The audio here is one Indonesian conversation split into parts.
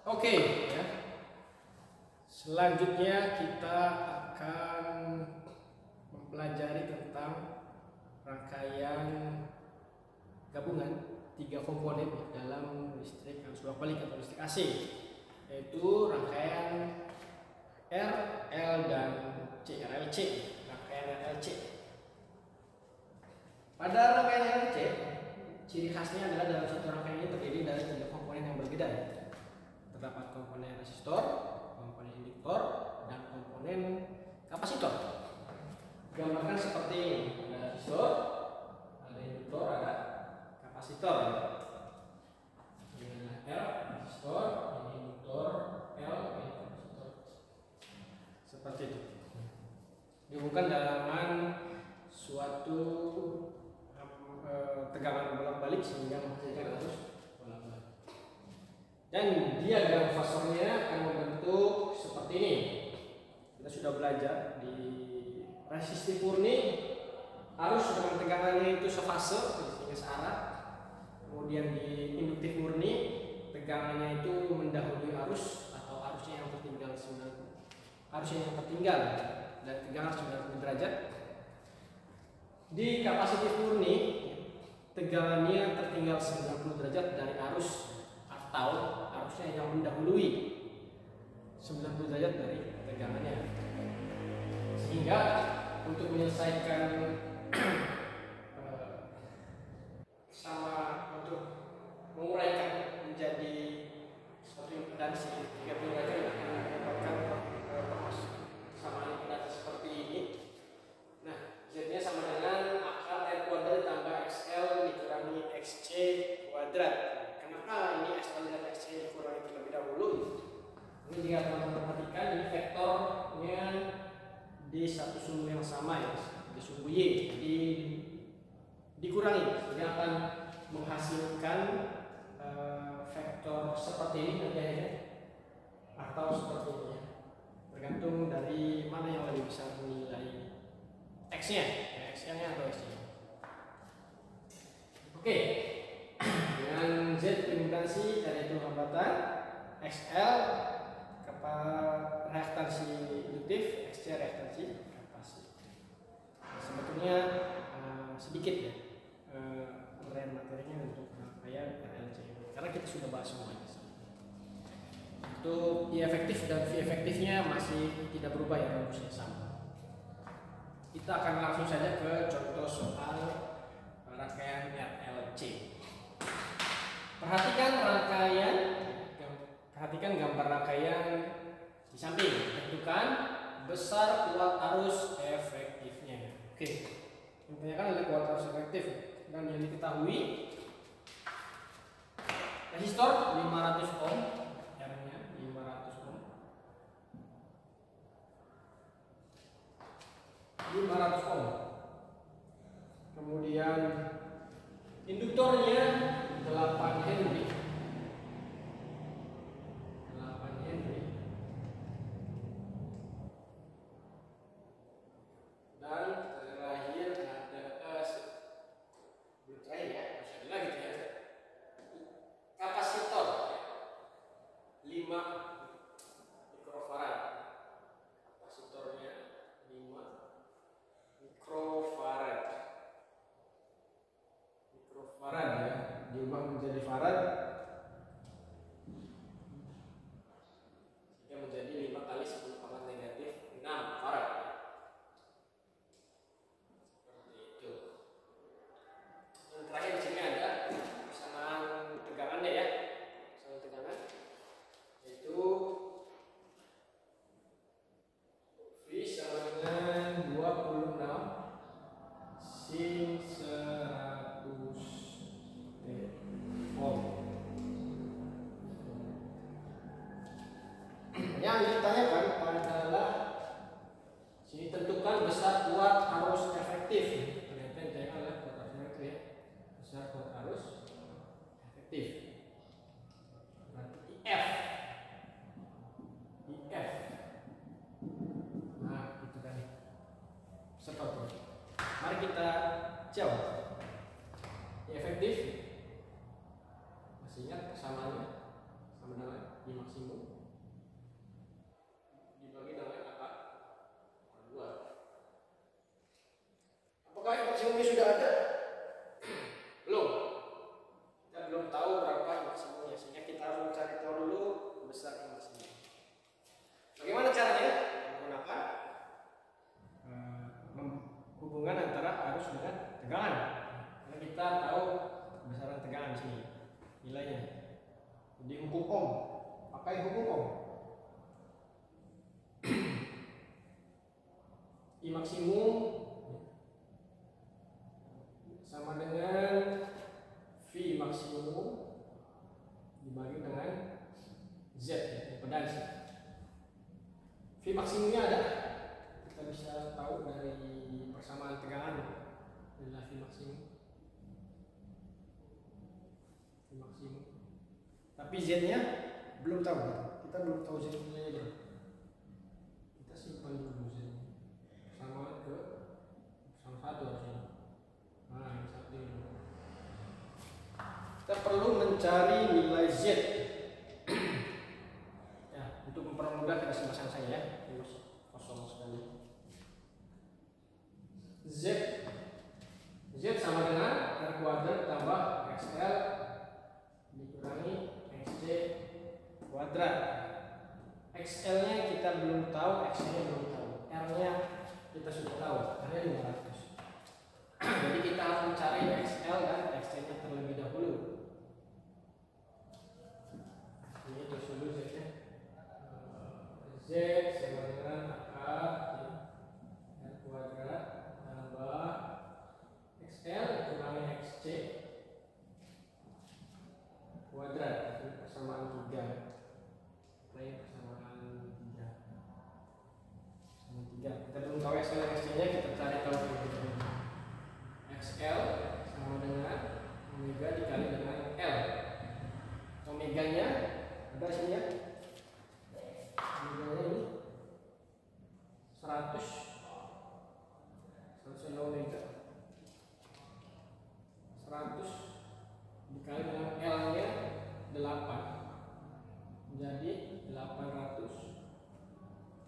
Oke, ya. Selanjutnya kita akan mempelajari tentang rangkaian gabungan tiga komponen dalam listrik arus bolak-balik atau listrik AC, yaitu rangkaian R, L, dan C, RLC. Rangkaian RLC. Pada rangkaian RLC, ciri khasnya adalah dalam satu rangkaian ini terdiri dari tiga komponen yang berbeda. Terdapat komponen resistor, komponen induktor, dan komponen kapasitor. Gambarkan seperti ini: ada resistor, ada induktor, ada kapasitor. Ini R, resistor, ini induktor, L, ini kapasitor. Seperti itu. Dihubungkan dalam suatu tegangan bolak-balik sehingga menghasilkan arus bolak-balik. Dan diagram fasornya akan membentuk seperti ini. Kita sudah belajar di resistif murni, arus dengan tegangannya itu sefase, sehingga searah. Kemudian di induktif murni, tegangannya itu mendahului arus atau arusnya yang tertinggal dan tegangan 90 derajat. Di kapasitif murni, tegangannya tertinggal 90 derajat dari arus atau arusnya yang mendahului 90 derajat dari tegangannya. Sehingga untuk menyelesaikan untuk menguraikan menjadi suatu impedansi 30 derajat akan mendapatkan persamaan impedansi seperti ini. Nah, Z-nya sama dengan akar R kuadrat ditambah XL dikurangi XC kuadrat. Kenapa ini XL dan XC dikurangi terlebih dahulu? Ini jika teman-teman perhatikan, ini vektornya di satu sumbu yang sama, ya, di sumbu Y, jadi dikurangi, sehingga akan menghasilkan vektor seperti ini nanti akhirnya, atau seperti ini, ya. Tergantung dari mana yang lebih besar nilai X-nya, XL-nya atau X-nya. Oke, dengan Z impedansi R itu hambatan, XL reaktansi induktif, XC reaktansi kapasitif. Sebetulnya sedikit ya uraian materinya untuk rangkaian RLC karena kita sudah bahas semuanya. Untuk I efektif dan V efektifnya masih tidak berubah, ya, rumusnya sama. Kita akan langsung saja ke contoh soal rangkaian RLC. Perhatikan gambar rangkaian di samping. Tentukan besar kuat arus efektifnya. Oke, intinya kan ada kuat arus efektif, dan yang diketahui resistor 500 ohm, R-nya 500 ohm. 500 ohm. Kemudian induktornya 8 Henry. 8 Henry. Dan terakhir ada belum terakhir, ya, masih ada lagi ya. Kapasitor 5 mikrofarad. Kapasitornya 5 mikrofarad. Mikrofarad, ya, diubah menjadi farad sehingga menjadi 5 kali 10 pangkat negatif 6 farad. Seperti itu. Yang terakhir di sini ada persamaan tegangannya, ya. Persamaan tegangan yaitu V sama dengan 26 sin 100 ohm. Yang ditanyakan adalah sini tentukan besar kuat arus efektif. Ternyata yang ditanyakan adalah kuat arus efektif, ya. Besar kuat arus efektif. Berarti IF. Nah, itu tadi. Seperti itu. Mari kita jawab. Efektif. Masih ingat persamaannya? Sama dengan I maksimum dibagi dengan akar 2. Apakah I maksimumnya sudah ada? Belum. Kita belum tahu berapa I maksimumnya, sehingga kita harus mencari tahu dulu besar I maksimum. Bagaimana caranya? Menggunakan hubungan antara arus dengan tegangan. Karena kita tahu besaran tegangan di sini nilainya. Jadi hukum Ohm, pakai hukum Ohm. I maksimum sama dengan V maksimum dibagi dengan Z, impedansi. V maksimumnya ada, kita bisa tahu dari persamaan tegangan adalah V maksimum. Tapi Z-nya belum tahu, kita belum tahu Z-nya berapa. Kita simpan dulu Z sama ke sama 1 harusnya. Nah, yang 1 ini. Kita perlu mencari nilai Z. Ya, untuk mempermudah kita pasang saja ya. Ini kosong sekali. Z sama dengan R kuadrat tambah XL dikurangi XC kuadrat. XL nya kita belum tahu, XC nya belum tahu, R nya kita sudah tahu, R nya 500. Jadi kita harus mencari XL dan XC nya terlebih dahulu. Ini terus dulu Z nya. Z sama dengan akar R kuadrat tambah XL dikurangi XC kuadrat. Ini persamaan 3. Ini persamaan 3. Kita belum tahu XL dan XC nya, kita cari tahu dulu. XL sama dengan omega dikali dengan L. Omega nya ada sini ya. Omega nya ini 100 omega 100 dikali dengan L nya 8, jadi 800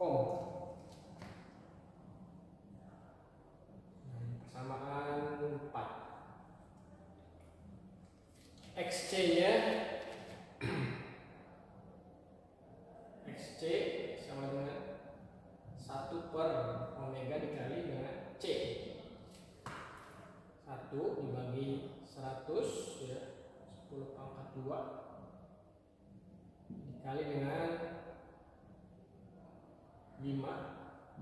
ohm. Persamaan 4. XC nya XC sama dengan 1 per omega dikali dengan C. 1 dibagi 100 ya, 10 pangkat 2 dikali dengan 5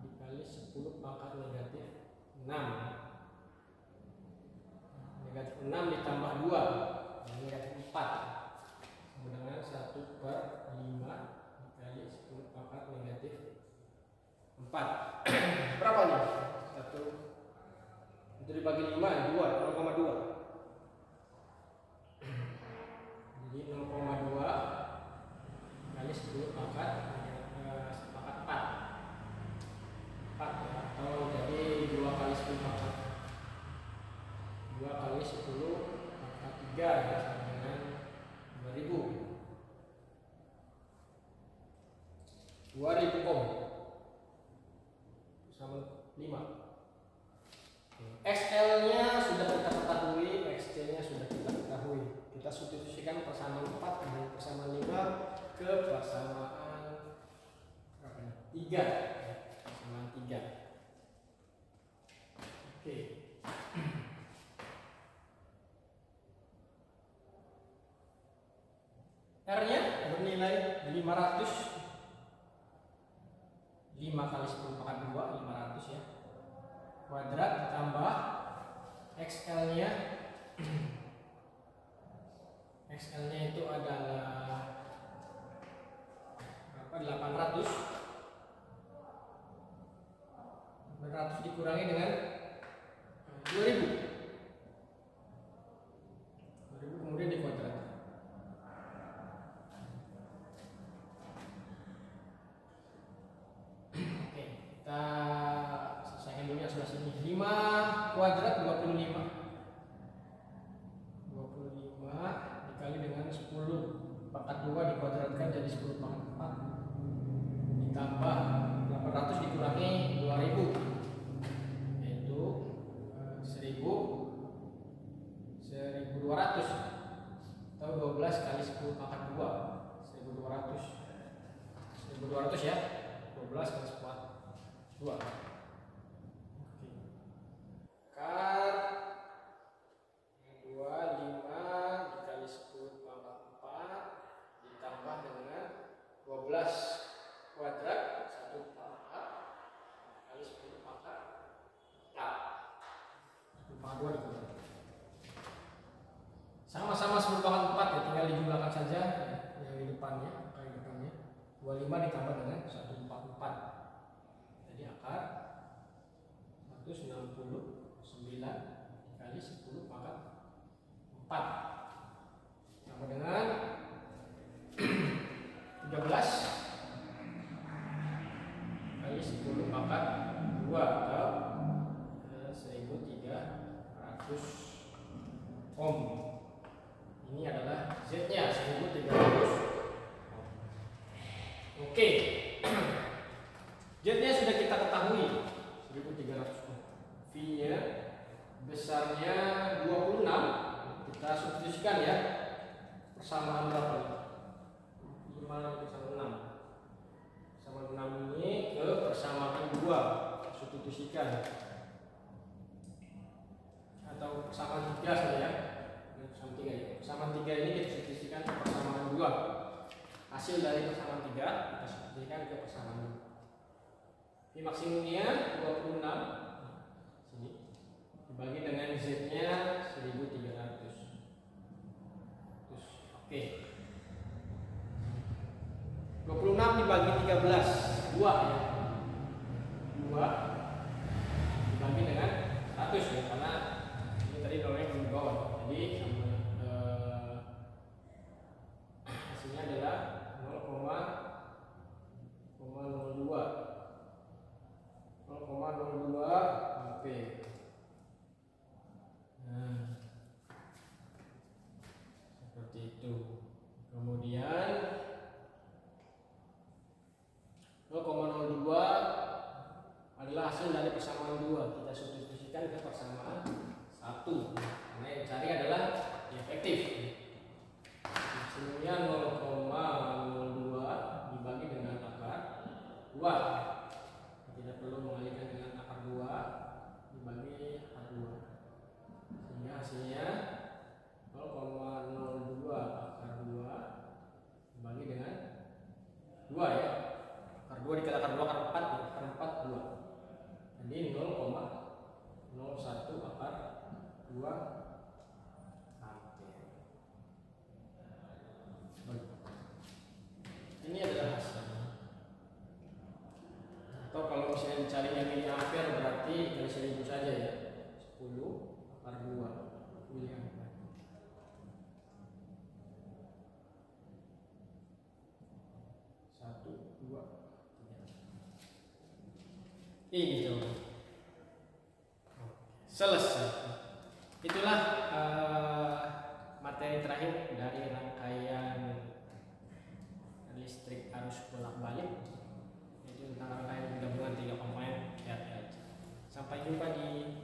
dikali 10 pangkat negatif 6. Negatif 6 ditambah 2 negatif 4 sama dengan 1 per 5 dikali 10 pangkat negatif 4. Berapa nih? 1 itu dibagi 5 2, 0,2. Jadi 0,2 kali 10 pangkat 4 atau jadi 2 kali 10 pangkat 2 kali 10 pangkat 3 ya, sama dengan 2000 ohm sama 5. XL nya sudah kita ketahui, XC nya sudah kita ketahui. Kita substitusikan persamaan 4 dan persamaan 5 ke persamaan berapa nih? 3. Persamaan 3. Oke. R nya bernilai 500. 5 kali 10 pangkat 2 500 ya. Kuadrat ditambah XL nya XL nya itu adalah berapa? 800 dikurangi dengan 2000 kemudian dikuadrat. Oke, kita selesaikan dulu yang sebelah sini. 5 kuadrat 25 dikali dengan 10 pangkat 2 dikuadratkan jadi 10 1200 atau 12 kali 10 pangkat 2, 1200 ya, 12 kali 10 pangkat 2. Akar 25 dikali 10 pangkat 4 ditambah dengan 12 kuadrat 1 pangkat kali 10 pangkat 4. 10 pangkat 2 dikuadrat. Sama-sama 10 pangkat 4 ya, tinggal dijumlahkan saja yang di depannya, angka di depannya. 25 ditambah dengan 144. Jadi akar 169 kali 10 pangkat 4 sama dengan 13 kali 10 pangkat 2 atau 1300 ohm. Ini adalah Z-nya 1300 ohm. Oke. Z-nya sudah kita ketahui 1300 ohm. V-nya besarnya 26, kita substitusikan ya. Persamaan berapa? 5 sama 6. Sama 6 ini ke persamaan 2, substitusikan. Atau persamaan 3 saja ya. Persamaan 3 ya. Persamaan 3 ini kita substitusikan ke persamaan 2. Hasil dari persamaan 3 kita substitusikan ke persamaan 2. V maksimumnya 26. Sini. Dibagi dengan Z-nya 1300. Terus oke. 26 dibagi 13, 2 ya. 2 dibagi dengan 100 ya, karena ini tadi nolnya belum di bawah. Jadi hasilnya adalah 0,02 ampere. Nah, seperti itu. Kemudian 0,02 adalah hasil dari persamaan 2. Kita substitusikan ke persamaan 1. Karena yang dicari adalah efektif. Maksimumnya 0,02 dibagi dengan akar 2. Tidak perlu mengalihkan dengan akar 2 dibagi akar 2. Sehingga hasilnya 0,02 akar 2 dibagi dengan 2 ya. Akar 2 dikali akar 2 akar 4 ya. Akar 4 2. Jadi 0,01 akar 2 ampere. Ini adalah hasilnya. Atau kalau misalnya dicarinya miliampere berarti kali 1000 saja ya. 10 akar 2 miliampere. Ini jawabannya. Selesai. Itulah materi terakhir dari rangkaian listrik arus bolak-balik. Itu tentang rangkaian gabungan 3 komponen RLC. Sampai jumpa di